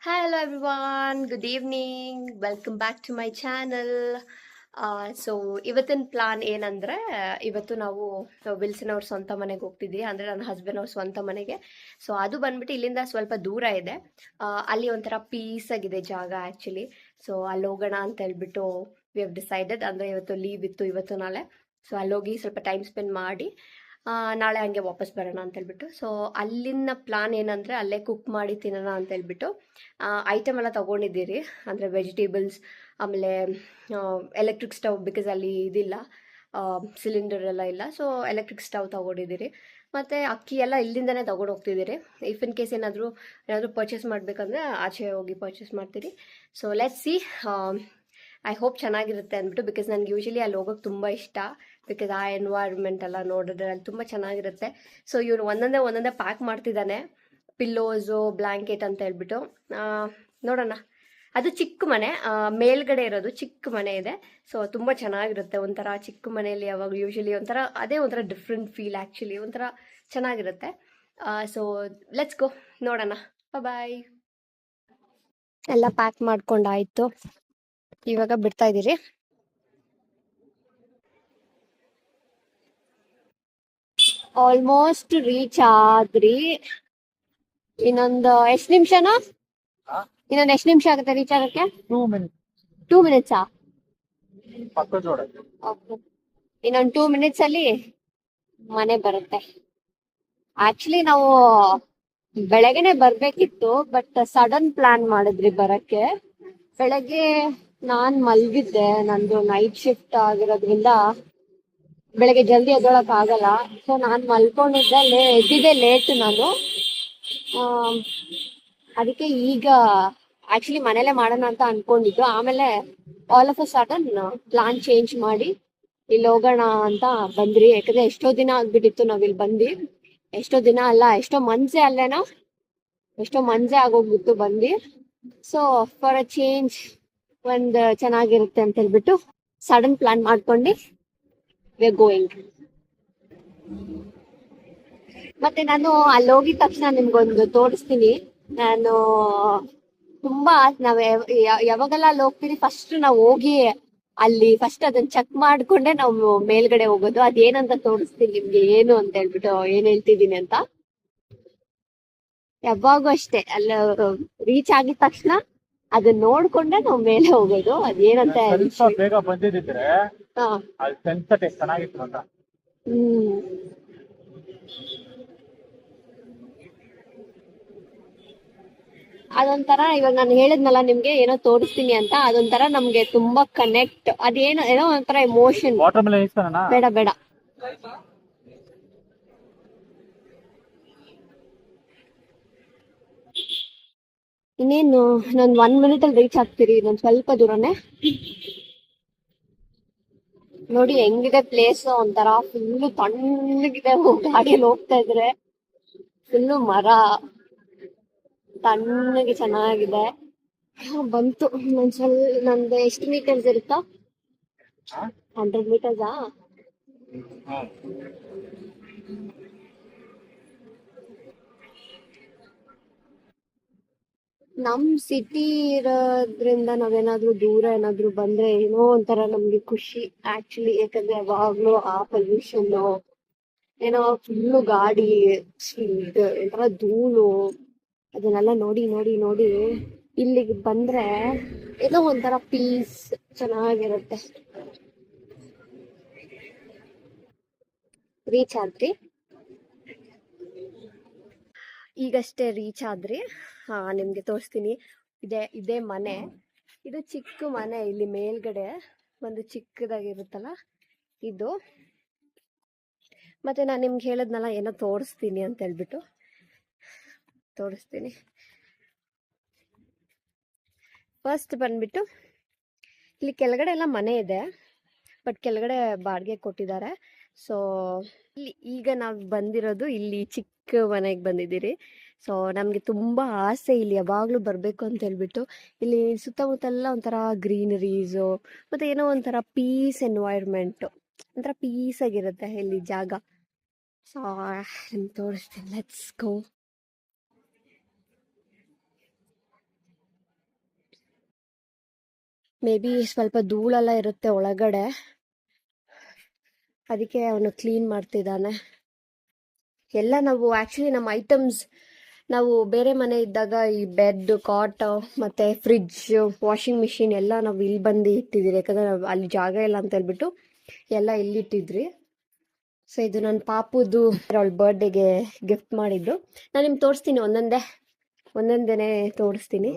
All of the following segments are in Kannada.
Hello everyone, good evening. Welcome back to my channel. So ಇವತ್ತಿನ ಪ್ಲಾನ್ ಏನಂದ್ರೆ ಇವತ್ತು ನಾವು ವಿಲ್ಸನ್ ಅವ್ರ ಸ್ವಂತ ಮನೆಗೆ ಹೋಗ್ತಿದ್ವಿ, ಅಂದ್ರೆ ನನ್ನ ಹಸ್ಬೆಂಡ್ ಅವ್ರ ಸ್ವಂತ ಮನೆಗೆ. ಸೊ ಅದು ಬಂದ್ಬಿಟ್ಟು ಇಲ್ಲಿಂದ ಸ್ವಲ್ಪ ದೂರ ಇದೆ. ಅಲ್ಲಿ ಒಂಥರ ಪೀಸ್ ಆಗಿದೆ ಜಾಗ ಆ್ಯಕ್ಚುಲಿ. ಸೊ ಅಲ್ಲಿ ಹೋಗೋಣ ಅಂತ ಹೇಳ್ಬಿಟ್ಟು ವಿ ಹವ್ ಡಿಸೈಡೆಡ್. ಅಂದರೆ ಇವತ್ತು ಲೀವ್ ಇತ್ತು, ಇವತ್ತು ನಾಳೆ. ಸೊ ಅಲ್ಲೋಗಿ ಸ್ವಲ್ಪ ಟೈಮ್ ಸ್ಪೆಂಡ್ ಮಾಡಿ ನಾಳೆ ಹಂಗೆ ವಾಪಸ್ ಬರೋಣ ಅಂತ ಹೇಳ್ಬಿಟ್ಟು. ಸೊ ಅಲ್ಲಿನ ಪ್ಲಾನ್ ಏನಂದರೆ ಅಲ್ಲೇ ಕುಕ್ ಮಾಡಿ ತಿನ್ನೋಣ ಅಂತ ಹೇಳ್ಬಿಟ್ಟು ಐಟಮ್ ಎಲ್ಲ ತೊಗೊಂಡಿದ್ದೀರಿ. ಅಂದರೆ ವೆಜಿಟೇಬಲ್ಸ್, ಆಮೇಲೆ ಎಲೆಕ್ಟ್ರಿಕ್ ಸ್ಟವ್, ಬಿಕಾಸ್ ಅಲ್ಲಿ ಇದಿಲ್ಲ, ಸಿಲಿಂಡರ್ ಎಲ್ಲ ಇಲ್ಲ. ಸೊ ಎಲೆಕ್ಟ್ರಿಕ್ ಸ್ಟವ್ ತೊಗೊಂಡಿದ್ದೀರಿ. ಮತ್ತು ಅಕ್ಕಿ ಎಲ್ಲ ಇಲ್ಲಿಂದನೇ ತೊಗೊಂಡು ಹೋಗ್ತಿದ್ದೀರಿ. ಇಫ್ ಇನ್ ಕೇಸ್ ಏನಾದರೂ ಪರ್ಚೇಸ್ ಮಾಡಬೇಕಂದ್ರೆ ಆಚೆ ಹೋಗಿ ಪರ್ಚೇಸ್ ಮಾಡ್ತೀರಿ. So let's see. I hope ಚೆನ್ನಾಗಿರುತ್ತೆ ಅಂದ್ಬಿಟ್ಟು, ಬಿಕಾಸ್ ನನಗೆ ಯೂಶಲಿ ಅಲ್ಲಿ ಹೋಗೋಕೆ ತುಂಬ ಇಷ್ಟ. ಬಿಕಾಸ್ ಆ ಎನ್ವೈರ್ಮೆಂಟ್ ಎಲ್ಲ ನೋಡಿದ್ರೆ ಅಲ್ಲಿ ತುಂಬ ಚೆನ್ನಾಗಿರುತ್ತೆ. ಸೊ ಇವನು ಒಂದೊಂದೇ ಪ್ಯಾಕ್ ಮಾಡ್ತಿದ್ದಾನೆ, ಪಿಲ್ಲೋಸು, ಬ್ಲ್ಯಾಂಕೆಟ್ ಅಂತ ಹೇಳ್ಬಿಟ್ಟು. ನೋಡೋಣ. ಅದು ಚಿಕ್ಕ ಮನೆ, ಮೇಲ್ಗಡೆ ಇರೋದು ಚಿಕ್ಕ ಮನೆ ಇದೆ. ಸೊ ತುಂಬ ಚೆನ್ನಾಗಿರುತ್ತೆ. ಒಂಥರ ಚಿಕ್ಕ ಮನೆಯಲ್ಲಿ ಯಾವಾಗ ಯೂಶಲಿ ಅದೇ ಒಂಥರ ಡಿಫ್ರೆಂಟ್ ಫೀಲ್ ಆ್ಯಕ್ಚುಲಿ, ಒಂಥರ ಚೆನ್ನಾಗಿರುತ್ತೆ. ಸೊ ಲೆಟ್ಸ್ ಗೋ, ನೋಡೋಣ. ಬಾಯ್. ಎಲ್ಲ ಪ್ಯಾಕ್ ಮಾಡ್ಕೊಂಡಾಯ್ತು, ಇವಾಗ ಬಿಡ್ತಾ ಇದ್ದೀರಿ. ಆಲ್ಮೋಸ್ಟ್ ರೀಚ್ ಆದ್ರಿ. ಇನ್ನೊಂದು ಎಷ್ಟು ನಿಮಿಷನಾ? ಇನ್ನೊಂದು ಎಷ್ಟು ನಿಮಿಷ ಆಗುತ್ತೆ ರೀಚ್ ಆಗಕ್ಕೆ? 2 ಮಿನಿಟ್ಸಾ? ಇನ್ನೊಂದು 2 ಮಿನಿಟ್ಸ್ ಅಲ್ಲಿ ಮನೆ ಬರುತ್ತೆ. ಆಕ್ಚುಲಿ ನಾವು ಬೆಳಗ್ಗೆನೆ ಬರ್ಬೇಕಿತ್ತು, ಬಟ್ ಸಡನ್ ಪ್ಲಾನ್ ಮಾಡಿದ್ರಿ ಬರಕ್ಕೆ. ಬೆಳಗ್ಗೆ ನಾನ್ ಮಲ್ಗಿದ್ದೆ, ನಂದು ನೈಟ್ ಶಿಫ್ಟ್ ಆಗಿರೋದ್ರಿಂದ ಬೆಳಗ್ಗೆ ಜಲ್ದಿ ಎದ್ದೊಳಕ್ ಆಗಲ್ಲ. ಸೊ ನಾನ್ ಮಲ್ಕೊಂಡಿದ್ದೆ, ಎದ್ದಿದ್ದೆ ಲೇಟ್ ನಾನು. ಅದಕ್ಕೆ ಈಗ ಆಕ್ಚುಲಿ ಮನೇಲೆ ಮಾಡೋಣ ಅಂತ ಅನ್ಕೊಂಡಿದ್ದು. ಆಮೇಲೆ all of a sudden plan change ಮಾಡಿ ಇಲ್ಲಿ ಹೋಗೋಣ ಅಂತ ಬಂದ್ರಿ. ಯಾಕಂದ್ರೆ ಎಷ್ಟೋ ದಿನ ಆಗ್ಬಿಟ್ಟಿತ್ತು ನಾವ್ ಇಲ್ಲಿ ಬಂದು. ಎಷ್ಟೋ ದಿನ ಅಲ್ಲ, ಎಷ್ಟೋ ಮಂತ್ಸೇ ಅಲ್ಲೇನೋ, ಎಷ್ಟೋ ಮಂತ್ಸೇ ಆಗೋಗ್ಬಿಟ್ಟು ಬಂದು. ಸೊ ಫಾರ್ ಅ ಚೇಂಜ್ ಒಂದ್ ಚೆನ್ನಾಗಿರುತ್ತೆ ಅಂತ ಹೇಳ್ಬಿಟ್ಟು ಸಡನ್ ಪ್ಲಾನ್ ಮಾಡ್ಕೊಂಡು ವಿ ಆರ್ ಗೋಯಿಂಗ್. ಮತ್ತೆ ನಾನು ಅಲ್ಲಿ ಹೋಗಿದ ತಕ್ಷಣ ನಿಮ್ಗೊಂದು ತೋರಿಸ್ತೀನಿ. ನಾನು ತುಂಬಾ ಯಾವಾಗೆಲ್ಲ ಅಲ್ಲಿ ಹೋಗ್ತೀನಿ, ಫಸ್ಟ್ ನಾವು ಹೋಗಿ ಅಲ್ಲಿ ಫಸ್ಟ್ ಅದನ್ನ ಚೆಕ್ ಮಾಡ್ಕೊಂಡೆ ನಾವು ಮೇಲ್ಗಡೆ ಹೋಗೋದು. ಅದೇನಂತ ತೋರಿಸ್ತೀನಿ ನಿಮ್ಗೆ, ಏನು ಅಂತ ಹೇಳ್ಬಿಟ್ಟು, ಏನ್ ಹೇಳ್ತಿದೀನಿ ಅಂತ. ಯಾವಾಗೂ ಅಷ್ಟೇ, ಅಲ್ಲಿ ರೀಚ್ ಆಗಿದ ತಕ್ಷಣ ಅದನ್ನ ನೋಡ್ಕೊಂಡೆ ನಾವು ಮೇಲೆ ಹೋಗೋದು. ಅದೇನಂತ ಬೇಗ ಬಂದಿದ್ರೆ ಚೆನ್ನಾಗಿತ್ತು ಅಂತ. ಅದೊಂಥರ, ಇವಾಗ ನಾನು ಹೇಳಿದ್ನಲ್ಲ ನಿಮ್ಗೆ ಏನೋ ತೋರಿಸ್ತೀನಿ ಅಂತ, ಅದೊಂಥರ ನಮ್ಗೆ ತುಂಬಾ ಕನೆಕ್ಟ್. ಅದೇನೋ ಏನೋ ಒಂಥರ ಎಮೋಷನ್. ಬೇಡ ಬೇಡ, ಇನ್ನೇನು ಇನ್ನೊಂದ್ 1 ಮಿನಿಟ್ ಅಲ್ಲಿ ರೀಚ್ ಆಗ್ತೀರಿ. ಇನ್ನೊಂದ್ ಸ್ವಲ್ಪ ದೂರನೇ. ನೋಡಿ ಹೆಂಗಿದೆ ಪ್ಲೇಸ್, ಒಂಥರ ಫುಲ್ಲು ತಣ್ಣಗಿದೆ. ಗಾಡಿಯಲ್ಲಿ ಹೋಗ್ತಾ ಇದ್ರೆ ಫುಲ್ಲು ಮರ, ತಣ್ಣಗೆ ಚೆನ್ನಾಗಿದೆ. ಬಂತು. ನಂದು ಎಷ್ಟು ಮೀಟರ್ಸ್ ಇರುತ್ತಾ? 100 ಮೀಟರ್ಸಾ? ನಮ್ ಸಿಟಿ ಇರೋದ್ರಿಂದ ನಾವೇನಾದ್ರೂ ದೂರ ಏನಾದ್ರು ಬಂದ್ರೆ ಏನೋ ಒಂಥರ ನಮ್ಗೆ ಖುಷಿ ಆಕ್ಚುಲಿ. ಯಾಕಂದ್ರೆ ಯಾವಾಗ್ಲೂ ಆ ಪೊಲ್ಯೂಷನ್, ಏನೋ ಫುಲ್ಲು ಗಾಡಿ, ಒಂಥರ ಧೂಳು, ಅದನ್ನೆಲ್ಲ ನೋಡಿ ನೋಡಿ ನೋಡಿ ಇಲ್ಲಿಗೆ ಬಂದ್ರೆ ಏನೋ ಒಂಥರ ಪೀಸ್, ಚೆನ್ನಾಗಿರುತ್ತೆ. ರೀಚ್ ಆದ್ರಿ, ಈಗಷ್ಟೇ ರೀಚ್ ಆದ್ರಿ. ನಿಮ್ಗೆ ತೋರಿಸ್ತೀನಿ. ಇದೇ ಮನೆ. ಇದು ಚಿಕ್ಕ ಮನೆ. ಇಲ್ಲಿ ಮೇಲ್ಗಡೆ ಒಂದು ಚಿಕ್ಕದಾಗಿರುತ್ತಲ್ಲ ಇದು. ಮತ್ತೆ ನಾನು ನಿಮ್ಗೆ ಹೇಳಿದ್ನಲ್ಲ ಏನೋ ತೋರಿಸ್ತೀನಿ ಅಂತ ಹೇಳ್ಬಿಟ್ಟು, ತೋರಿಸ್ತೀನಿ. ಫಸ್ಟ್ ಬಂದ್ಬಿಟ್ಟು ಇಲ್ಲಿ ಕೆಳಗಡೆ ಎಲ್ಲ ಮನೆ ಇದೆ, ಬಟ್ ಕೆಳಗಡೆ ಬಾಡಿಗೆ ಕೊಟ್ಟಿದ್ದಾರೆ. ಸೊ ಇಲ್ಲಿ ಈಗ ನಾವು ಬಂದಿರೋದು ಇಲ್ಲಿ ಚಿಕ್ಕ ಮನೆಗೆ ಬಂದಿದ್ದೀರಿ. ಸೊ ನಮಗೆ ತುಂಬ ಆಸೆ ಇಲ್ಲಿ ಯಾವಾಗಲೂ ಬರಬೇಕು ಅಂತ ಹೇಳ್ಬಿಟ್ಟು. ಇಲ್ಲಿ ಸುತ್ತಮುತ್ತೆಲ್ಲ ಒಂಥರ ಗ್ರೀನರೀಸು, ಮತ್ತು ಏನೋ ಒಂಥರ ಪೀಸ್ ಎನ್ವೈರ್ಮೆಂಟು, ಒಂಥರ ಪೀಸಾಗಿರುತ್ತೆ ಇಲ್ಲಿ ಜಾಗ. ಸೊ ನಿಮ್ಗೆ ತೋರಿಸ್ತೀನಿ, ಲೆಟ್ಸ್ ಗೋ. ಮೇ ಬಿ ಸ್ವಲ್ಪ ಧೂಳೆಲ್ಲ ಇರುತ್ತೆ ಒಳಗಡೆ, ಅದಕ್ಕೆ ಅವನು ಕ್ಲೀನ್ ಮಾಡ್ತಿದ್ದಾನೆ. ಎಲ್ಲ ನಾವು ಆ್ಯಕ್ಚುಲಿ ನಮ್ಮ ಐಟಮ್ಸ್ ನಾವು ಬೇರೆ ಮನೆ ಇದ್ದಾಗ ಈ ಬೆಡ್, ಕಾಟ್ ಮತ್ತು ಫ್ರಿಡ್ಜ್, ವಾಷಿಂಗ್ ಮಿಷಿನ್ ಎಲ್ಲ ನಾವು ಇಲ್ಲಿ ಬಂದು ಇಟ್ಟಿದ್ದೀರಿ, ಯಾಕಂದರೆ ನಾವು ಅಲ್ಲಿ ಜಾಗ ಇಲ್ಲ ಅಂತ ಹೇಳ್ಬಿಟ್ಟು ಎಲ್ಲ ಇಲ್ಲಿಟ್ಟಿದ್ರಿ. ಸೊ ಇದು ನನ್ನ ಪಾಪುದು ಅವಳ ಬರ್ಡೇಗೆ ಗಿಫ್ಟ್ ಮಾಡಿದ್ದು. ನಾನು ನಿಮ್ಗೆ ತೋರಿಸ್ತೀನಿ, ಒಂದೊಂದೇ ತೋರಿಸ್ತೀನಿ.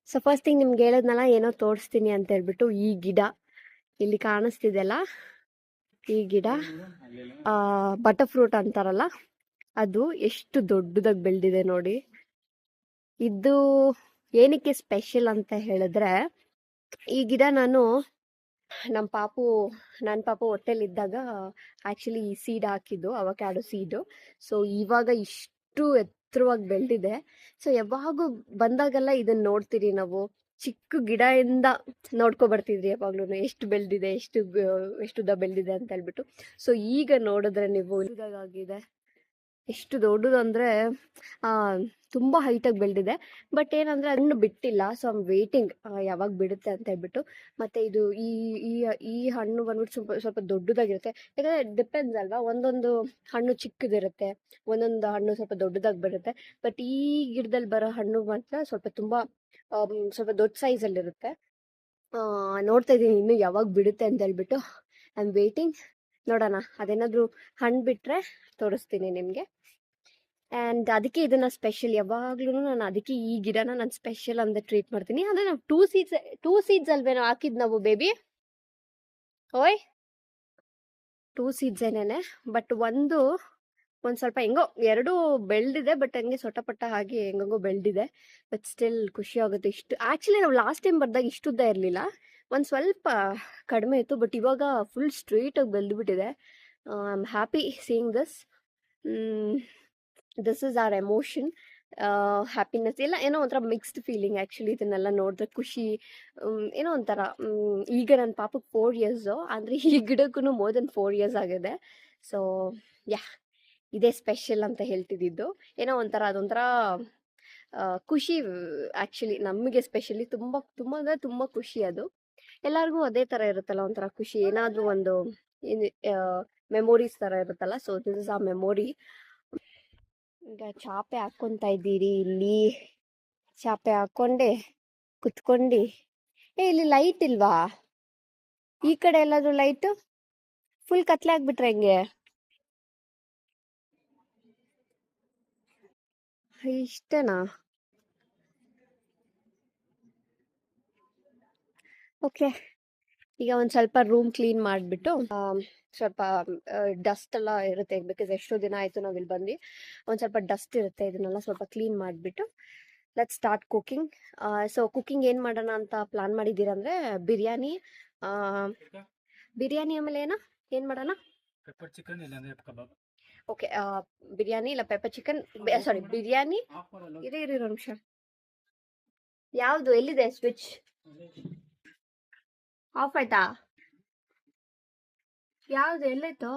ಸೊ ಫಸ್ಟ್ ಥಿಂಗ್ ನಿಮ್ಗೆ ಹೇಳಿದ್ನಲ್ಲ ಏನೋ ತೋರಿಸ್ತೀನಿ ಅಂತ ಹೇಳ್ಬಿಟ್ಟು, ಈ ಗಿಡ ಇಲ್ಲಿ ಕಾಣಿಸ್ತಿದೆಯಲ್ಲ, ಈ ಗಿಡ ಬಟರ್ ಫ್ರೂಟ್ ಅಂತಾರಲ್ಲ, ಅದು ಎಷ್ಟು ದೊಡ್ಡದಾಗಿ ಬೆಳೆದಿದೆ ನೋಡಿ. ಇದು ಏನಕ್ಕೆ ಸ್ಪೆಷಲ್ ಅಂತ ಹೇಳಿದ್ರೆ, ಈ ಗಿಡ ನನ್ನ ಪಾಪು ಹೊಟ್ಟೆಲಿದ್ದಾಗ ಆ್ಯಕ್ಚುಲಿ ಈ ಸೀಡ್ ಹಾಕಿದ್ದು, ಅವಕ್ಯಾಡೋ ಸೀಡು. ಸೊ ಇವಾಗ ಇಷ್ಟು ಎತ್ತರವಾಗಿ ಬೆಳೆದಿದೆ. ಸೊ ಯಾವಾಗೂ ಬಂದಾಗೆಲ್ಲ ಇದನ್ನ ನೋಡ್ತೀರಿ ನಾವು, ಚಿಕ್ಕ ಗಿಡದಿಂದ ನೋಡ್ಕೊ ಬರ್ತಿದ್ರಿ ಯಾವಾಗ್ಲೂ, ಎಷ್ಟು ಬೆಳೆದಿದೆ, ಎಷ್ಟು ಉದ್ದ ಬೆಳೆದಿದೆ ಅಂತ ಹೇಳ್ಬಿಟ್ಟು. ಸೊ ಈಗ ನೋಡಿದ್ರೆ ನೀವು ಉದ್ದಾಗಿದೆ, ಎಷ್ಟು ದೊಡ್ಡದು ಅಂದರೆ ತುಂಬ ಹೈಟಾಗಿ ಬೆಳೆದಿದೆ. ಬಟ್ ಏನಂದರೆ ಹಣ್ಣು ಬಿಟ್ಟಿಲ್ಲ. ಸೊ ಐಮ್ ವೇಟಿಂಗ್ ಯಾವಾಗ ಬಿಡುತ್ತೆ ಅಂತ ಹೇಳ್ಬಿಟ್ಟು. ಮತ್ತು ಇದು ಈ ಈ ಈ ಹಣ್ಣು ಬಂದ್ಬಿಟ್ಟು ಸ್ವಲ್ಪ ದೊಡ್ಡದಾಗಿರುತ್ತೆ, ಯಾಕಂದರೆ ಡಿಪೆಂಡ್ಸ್ ಅಲ್ವಾ, ಒಂದೊಂದು ಹಣ್ಣು ಚಿಕ್ಕದಿರುತ್ತೆ, ಒಂದೊಂದು ಹಣ್ಣು ಸ್ವಲ್ಪ ದೊಡ್ಡದಾಗಿ ಬರುತ್ತೆ. ಬಟ್ ಈ ಗಿಡದಲ್ಲಿ ಬರೋ ಹಣ್ಣು ಮಾತ್ರ ಸ್ವಲ್ಪ ದೊಡ್ಡ ಸೈಜಲ್ಲಿರುತ್ತೆ. ನೋಡ್ತಾ ಇದ್ದೀನಿ ಇನ್ನು ಯಾವಾಗ ಬಿಡುತ್ತೆ ಅಂತ ಹೇಳ್ಬಿಟ್ಟು. ಐ ಆಮ್ ವೇಟಿಂಗ್, ನೋಡೋಣ. ಅದೇನಾದರೂ ಹಣ್ಣು ಬಿಟ್ಟರೆ ತೋರಿಸ್ತೀನಿ ನಿಮಗೆ. ಆ್ಯಂಡ್ ಅದಕ್ಕೆ ಇದನ್ನು ಸ್ಪೆಷಲ್, ಯಾವಾಗ್ಲೂ ನಾನು ಅದಕ್ಕೆ ಈ ಗಿಡನ ನಾನು ಸ್ಪೆಷಲ್ ಅಂತ ಟ್ರೀಟ್ ಮಾಡ್ತೀನಿ. ಅಂದರೆ ನಾವು ಟೂ ಸೀಡ್ಸ್ ಅಲ್ವೇನೋ ಹಾಕಿದ್ದು ನಾವು ಬೇಬಿ, ಓಯ್ 2 ಸೀಡ್ಸ್ ಏನೇನೆ. ಬಟ್ ಒಂದು ಸ್ವಲ್ಪ ಹೆಂಗೋ ಎರಡೂ ಬೆಳೆದಿದೆ, ಬಟ್ ಹಂಗೆ ಸೊಟ್ಟಪಟ್ಟ ಹಾಗೆ ಹೆಂಗೋ ಬೆಳೆದಿದೆ. ಬಟ್ ಸ್ಟಿಲ್ ಖುಷಿ ಆಗುತ್ತೆ. ಇಷ್ಟು ಆ್ಯಕ್ಚುಲಿ ನಾವು ಲಾಸ್ಟ್ ಟೈಮ್ ಬರ್ದಾಗ ಇಷ್ಟುದ್ದ ಇರಲಿಲ್ಲ, ಒಂದು ಸ್ವಲ್ಪ ಕಡಿಮೆ ಇತ್ತು. ಬಟ್ ಇವಾಗ ಫುಲ್ ಸ್ಟ್ರೈಟಾಗಿ ಬೆಳೆದುಬಿಟ್ಟಿದೆ. I am happy seeing this is our emotion. Happiness ಎಲ್ಲ ಏನೋ ಒಂಥರ ಮಿಕ್ಸ್ಡ್ ಫೀಲಿಂಗ್ ಆ್ಯಕ್ಚುಲಿ. ಇದನ್ನೆಲ್ಲ ನೋಡಿದ್ರೆ ಖುಷಿ, ಏನೋ ಒಂಥರ. ಈಗ ನನ್ನ ಪಾಪಕ್ಕೆ 4 years, ಅಂದರೆ ಈ ಗಿಡಕ್ಕೂ ಮೋರ್ ದೆನ್ 4 years ಆಗಿದೆ. ಸೊ ಇದೇ ಸ್ಪೆಷಲ್ ಅಂತ ಹೇಳ್ತಿದ್ದಿದ್ದು. ಏನೋ ಒಂಥರ ಅದೊಂಥರ ಖುಷಿ ಆ್ಯಕ್ಚುಲಿ, ನಮಗೆ ಸ್ಪೆಷಲಿ ತುಂಬ ಅಂದರೆ ತುಂಬ ಖುಷಿ. ಅದು ಎಲ್ಲರಿಗೂ ಅದೇ ಥರ ಇರುತ್ತಲ್ಲ, ಒಂಥರ ಖುಷಿ, ಏನಾದರೂ ಒಂದು ಮೆಮೊರೀಸ್ ಥರ ಇರುತ್ತಲ್ಲ. ಸೊ ದಿಸ್ ಇಸ್ ಆ ಮೆಮೊರಿ. ಈಗ ಚಾಪೆ ಹಾಕ್ಕೊತಾ ಇದ್ದೀರಿ, ಇಲ್ಲಿ ಚಾಪೆ ಹಾಕ್ಕೊಂಡೆ ಕುತ್ಕೊಂಡು. ಇಲ್ಲಿ ಲೈಟ್ ಇಲ್ವಾ? ಈ ಕಡೆ ಎಲ್ಲಾದ್ರೂ ಲೈಟು ಫುಲ್ ಕತ್ಲೆ ಆಗ್ಬಿಟ್ರೆ ಹೆಂಗೆ? ಇಷ್ಟೇನಾ? ಓಕೆ, ಈಗ ಒಂದು ಸ್ವಲ್ಪ ರೂಮ್ ಕ್ಲೀನ್ ಮಾಡಿಬಿಟ್ಟು, ಸ್ವಲ್ಪ ಡಸ್ಟ್ ಎಲ್ಲ ಇರುತ್ತೆ, ಬಿಕಾಸ್ ಎಷ್ಟೋ ದಿನ ಆಯಿತು ನಾವು ಇಲ್ಲಿ ಬಂದು. ಒಂದು ಸ್ವಲ್ಪ ಡಸ್ಟ್ ಇರುತ್ತೆ, ಇದನ್ನೆಲ್ಲ ಸ್ವಲ್ಪ ಕ್ಲೀನ್ ಮಾಡಿಬಿಟ್ಟು let's start cooking. So cooking ಏನು ಮಾಡೋಣ ಅಂತ ಪ್ಲಾನ್ ಮಾಡಿದ್ದೀರಂದರೆ, ಬಿರಿಯಾನಿ, ಆಮೇಲೆ ಏನು ಮಾಡೋಣ? ಪೆಪ್ಪರ್ ಚಿಕನ್ ಇಲ್ಲಾಂದ್ರೆ ಕಬಾಬ್. ಓಕೆ, ಬಿರಿಯಾನಿ ಇಲ್ಲ ಪೆಪ್ಪರ್ ಚಿಕನ್, ಸಾರಿ ಬಿರಿಯಾನಿ. ಇರಿ ಒಂದು ನಿಮಿಷ, ಯಾವುದು ಎಲ್ಲಿದೆ ಸ್ವಿಚ್? ಆಫ್ ಆಯ್ತಾ? ಯಾವ್ದು ಎಲ್ಲಾಯ್ತು?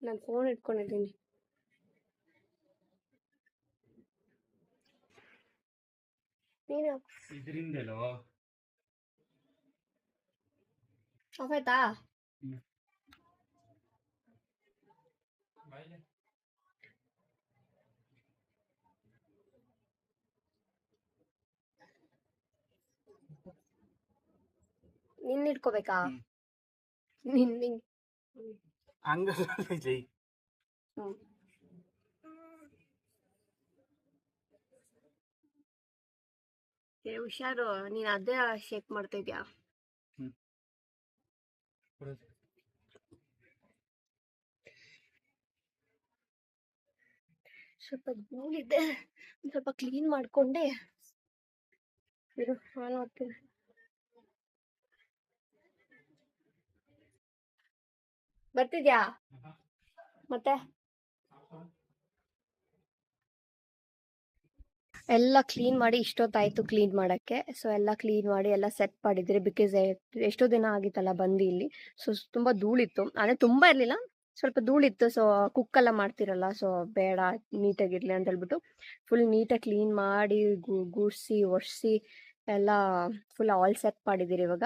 ನಾನು ಫೋನ್ ಇಟ್ಕೊಂಡಿದ್ದೀನಿ. ನೀನು ಆಫ್ ಆಯ್ತಾ? ನಿನ್ನ ಇಟ್ಕೋಬೇಕಾ? ಹುಷಾರು, ನೀನ್ ಅದೇ ಶೇಕ್ ಮಾಡ್ತಾ ಇದ್ಯಾ? ಸ್ವಲ್ಪ ಧೂಳಿದೆ, ಸ್ವಲ್ಪ ಕ್ಲೀನ್ ಮಾಡ್ಕೊಂಡೆ ಇರು. ಹಾಕ್ತೀನಿ. ಬರ್ತಿದ್ಯಾ ಮತ್ತೆ? ಎಲ್ಲ ಕ್ಲೀನ್ ಮಾಡಿ ಇಷ್ಟೊತ್ತಾಯ್ತು ಕ್ಲೀನ್ ಮಾಡೋಕ್ಕೆ. ಸೊ ಎಲ್ಲ ಕ್ಲೀನ್ ಮಾಡಿ ಎಲ್ಲ ಸೆಟ್ ಮಾಡಿದ್ರಿ, ಬಿಕಾಸ್ ಎಷ್ಟೋ ದಿನ ಆಗಿತ್ತಲ್ಲ ಬಂದು ಇಲ್ಲಿ. ಸೊ ತುಂಬ ಧೂಳಿತ್ತು, ಅಂದರೆ ತುಂಬ ಇರಲಿಲ್ಲ, ಸ್ವಲ್ಪ ಧೂಳಿತ್ತು. ಸೊ ಕುಕ್ಕೆಲ್ಲ ಮಾಡ್ತಿರಲ್ಲ, ಸೊ ಬೇಡ, ನೀಟಾಗಿರಲಿ ಅಂತ ಹೇಳ್ಬಿಟ್ಟು ಫುಲ್ ನೀಟಾಗಿ ಕ್ಲೀನ್ ಮಾಡಿ ಗುಡಿಸಿ ಒರೆಸಿ ಎಲ್ಲ ಫುಲ್ ಆಲ್ ಸೆಟ್ ಮಾಡಿದ್ದೀರಿ ಇವಾಗ.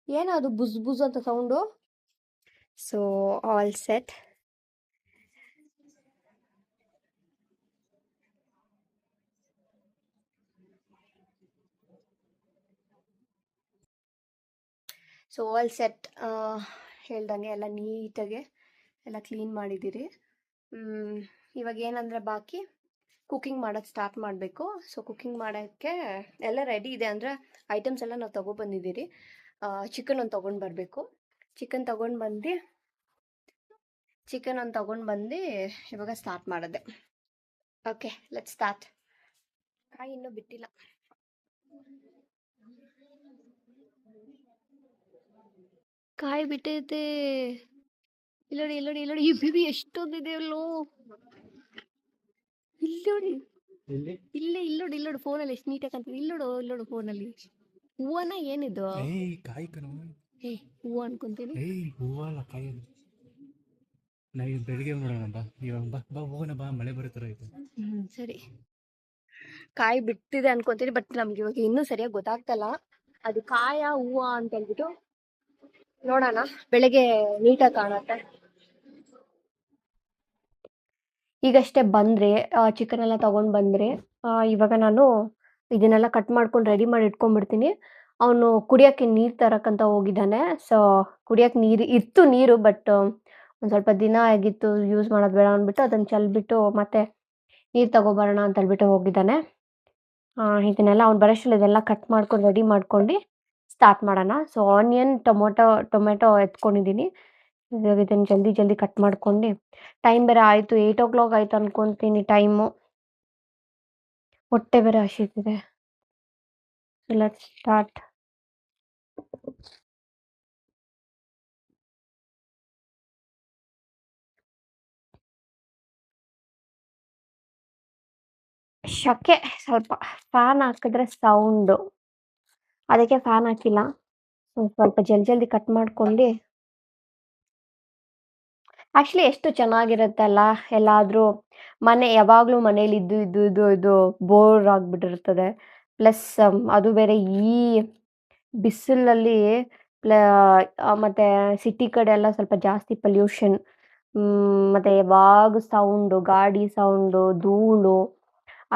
ಏನದು ಬುಸ್ ಬುಸ್ ಅಂತ sound? So all set. So all set ಹೇಳ್ದಂಗೆ ಎಲ್ಲ ನೀಟಾಗಿ ಎಲ್ಲ ಕ್ಲೀನ್ ಮಾಡಿದ್ದೀರಿ. ಇವಾಗ ಏನಂದರೆ ಬಾಕಿ ಕುಕ್ಕಿಂಗ್ ಮಾಡೋದು ಸ್ಟಾರ್ಟ್ ಮಾಡಬೇಕು. ಸೊ ಕುಕ್ಕಿಂಗ್ ಮಾಡೋಕ್ಕೆ ಎಲ್ಲ ರೆಡಿ ಇದೆ, ಅಂದರೆ ಐಟಮ್ಸ್ ಎಲ್ಲ ನಾವು ತೊಗೊಬಂದಿದ್ದೀರಿ. ಚಿಕನ್ ಒಂದು ತೊಗೊಂಡು ಬರಬೇಕು. ಚಿಕನ್ ತೊಗೊಂಡು ಬಂದು ಇವಾಗ ಸ್ಟಾರ್ಟ್ ಮಾಡೋದೆ. Okay, let start. ಕಾಯಿ ಇನ್ನೂ ಬಿಟ್ಟಿಲ್ಲ. ಕಾಯಿ ಬಿಟ್ಟೈತೆ. ಇಲ್ಲೋಡಿ ಇಲ್ಲೋಡಿ ಇಲ್ಲೋಡಿ, ಈ ಬೇಬಿ ಎಷ್ಟೊಂದಿದೆ ಅಲ್ಲೋ. ಇಲ್ಲೋಡಿ ಎಲ್ಲಿ ಇಲ್ಲೋಡಿ ಇಲ್ಲೋಡು, ಫೋನಲ್ಲಿ ಎಷ್ಟು ನೀಟಾಗಿ ಕಾಣ್ತದೆ. ಇಲ್ಲೋಡು ಫೋನಲ್ಲಿ. ಹೂವನ ಏನಿದು? ಕಾಯಿ ಕಣೋ. ಹೂವು ಅನ್ಕೊಂತೀನಿ. ಹೂವ ಅಲ್ಲ, ಕಾಯಿ ಅದು. ನಾವು ಬೆಳಿಗ್ಗೆ ನೋಡೋಣ ಬಾ. ಇವಾಗ ಬಾ ಹೋಗೋಣ ಬಾ, ಮಳೆ ಬರೋ ಥರ ಐತೆ. ಸರಿ. ಕಾಯಿ ಬಿಟ್ಟಿದೆ ಅನ್ಕೊಂತೀನಿ, ಬಟ್ ನಮ್ಗೆ ಇವಾಗ ಇನ್ನೂ ಸರಿಯಾಗಿ ಗೊತ್ತಾಗ್ತಲ್ಲ ಅದು ಕಾಯ ಹೂವ ಅಂತ ಹೇಳ್ಬಿಟ್ಟು. ನೋಡೋಣ, ಬೆಳಗ್ಗೆ ನೀಟಾಗಿ ಕಾಣುತ್ತೆ. ಈಗಷ್ಟೇ ಬಂದರೆ ಚಿಕನ್ ಎಲ್ಲ ತೊಗೊಂಡು ಬಂದರೆ ಇವಾಗ ನಾನು ಇದನ್ನೆಲ್ಲ ಕಟ್ ಮಾಡ್ಕೊಂಡು ರೆಡಿ ಮಾಡಿ ಇಟ್ಕೊಂಡ್ಬಿಡ್ತೀನಿ. ಅವನು ಕುಡಿಯೋಕ್ಕೆ ನೀರು ತರಕ್ಕಂತ ಹೋಗಿದ್ದಾನೆ. ಸೊ ಕುಡಿಯೋಕ್ಕೆ ನೀರು ಬಟ್ ಒಂದು ಸ್ವಲ್ಪ ದಿನ ಆಗಿತ್ತು ಯೂಸ್ ಮಾಡೋದು ಬೇಡ ಅಂದ್ಬಿಟ್ಟು ಅದನ್ನು ಚೆಲ್ಬಿಟ್ಟು ಮತ್ತೆ ನೀರು ತಗೊಬರೋಣ ಅಂತ ಹೇಳ್ಬಿಟ್ಟು ಹೋಗಿದ್ದಾನೆ. ಇದನ್ನೆಲ್ಲ ಅವ್ನು ಬರೋಷ್ಟರಲ್ಲಿ ಇದೆಲ್ಲ ಕಟ್ ಮಾಡ್ಕೊಂಡು ರೆಡಿ ಮಾಡ್ಕೊಂಡು ಸ್ಟಾರ್ಟ್ ಮಾಡೋಣ. ಸೊ ಆನಿಯನ್, ಟೊಮೆಟೊ ಎತ್ಕೊಂಡಿದ್ದೀನಿ. ಇವಾಗ ಇದನ್ನು ಜಲ್ದಿ ಕಟ್ ಮಾಡ್ಕೊಂಡು, ಟೈಮ್ ಬೇರೆ ಆಯಿತು, 8 ಆಯ್ತು ಅನ್ಕೊತೀನಿ ಟೈಮು. ಹೊಟ್ಟೆ ಬೇರೆ ಹಸಿತಿದೆ. Let's start. ಶಕೆ ಸ್ವಲ್ಪ ಫ್ಯಾನ್ ಹಾಕಿದ್ರೆ ಸೌಂಡು, ಅದಕ್ಕೆ ಫ್ಯಾನ್ ಹಾಕಿಲ್ಲ. ಸ್ವಲ್ಪ ಜಲ್ದಿ ಕಟ್ ಮಾಡ್ಕೊಂಡು. ಆ್ಯಕ್ಚುಲಿ ಎಷ್ಟು ಚೆನ್ನಾಗಿರುತ್ತಲ್ಲ, ಎಲ್ಲಾದರೂ ಯಾವಾಗಲೂ ಮನೇಲಿ ಇದು ಬೋರ್ ಆಗಿಬಿಟ್ಟಿರ್ತದೆ. ಪ್ಲಸ್ ಅದು ಬೇರೆ ಈ ಬಿಸಿಲಲ್ಲಿ ಮತ್ತು ಸಿಟಿ ಕಡೆ ಎಲ್ಲ ಸ್ವಲ್ಪ ಜಾಸ್ತಿ ಪೊಲ್ಯೂಷನ್, ಮತ್ತು ಯಾವಾಗ ಸೌಂಡು, ಗಾಡಿ ಸೌಂಡು, ಧೂಳು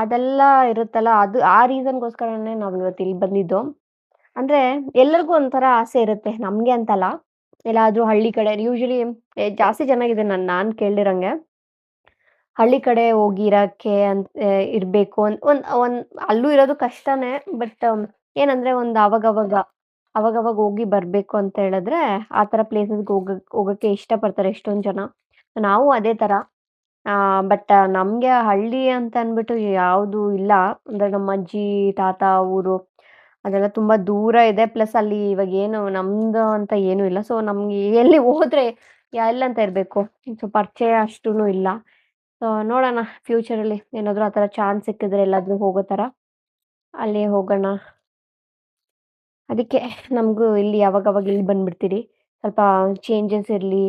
ಅದೆಲ್ಲ ಇರುತ್ತಲ್ಲ. ಅದು ಆ ರೀಸನ್ಗೋಸ್ಕರನೇ ನಾವು ಇವತ್ತು ಇಲ್ಲಿ ಬಂದಿದ್ದು. ಅಂದರೆ ಎಲ್ಲರಿಗೂ ಒಂಥರ ಆಸೆ ಇರುತ್ತೆ, ನಮಗೆ ಅಂತಲ್ಲ. ಎಲ್ಲಾದರೂ ಹಳ್ಳಿ ಕಡೆ ಯೂಶ್ವಲಿ ಜಾಸ್ತಿ ಚೆನ್ನಾಗಿದೆ ನಾನು ಕೇಳಿರಂಗೆ ಹಳ್ಳಿ ಕಡೆ ಹೋಗಿ ಇರೋಕ್ಕೆ ಅಂತ ಇರಬೇಕು. ಒಂದು ಅಲ್ಲೂ ಇರೋದು ಕಷ್ಟನೇ, ಬಟ್ ಏನಂದರೆ ಒಂದು ಅವಾಗವಾಗ ಹೋಗಿ ಬರಬೇಕು ಅಂತ ಹೇಳಿದ್ರೆ ಆ ಥರ ಪ್ಲೇಸಸ್ಗೆ ಹೋಗೋಕ್ಕೆ ಇಷ್ಟಪಡ್ತಾರೆ ಎಷ್ಟೊಂದು ಜನ. ನಾವು ಅದೇ ಥರ. ಬಟ್ ನಮಗೆ ಹಳ್ಳಿ ಅಂತ ಅಂದ್ಬಿಟ್ಟು ಯಾವುದೂ ಇಲ್ಲ. ಅಂದರೆ ನಮ್ಮ ಅಜ್ಜಿ ತಾತ ಊರು ಅದೆಲ್ಲ ತುಂಬ ದೂರ ಇದೆ. ಪ್ಲಸ್ ಅಲ್ಲಿ ಇವಾಗ ಏನು ನಮ್ಮದು ಅಂತ ಏನೂ ಇಲ್ಲ. ಸೊ ನಮಗೆ ಎಲ್ಲಿ ಹೋದರೆ ಎಲ್ಲಂತ ಇರಬೇಕು, ಸೊ ಪರಿಚಯ ಅಷ್ಟೂ ಇಲ್ಲ. ಸೊ ನೋಡೋಣ, ಫ್ಯೂಚರಲ್ಲಿ ಏನಾದರೂ ಆ ಥರ ಚಾನ್ಸ್ ಸಿಕ್ಕಿದ್ರೆ ಎಲ್ಲಾದರೂ ಹೋಗೋ ಥರ ಅಲ್ಲೇ ಹೋಗೋಣ. ಅದಕ್ಕೆ ನಮಗೂ ಇಲ್ಲಿ ಯಾವಾಗವಾಗ ಇಲ್ಲಿ ಬಂದುಬಿಡ್ತೀರಿ, ಸ್ವಲ್ಪ ಚೇಂಜಸ್ ಇರಲಿ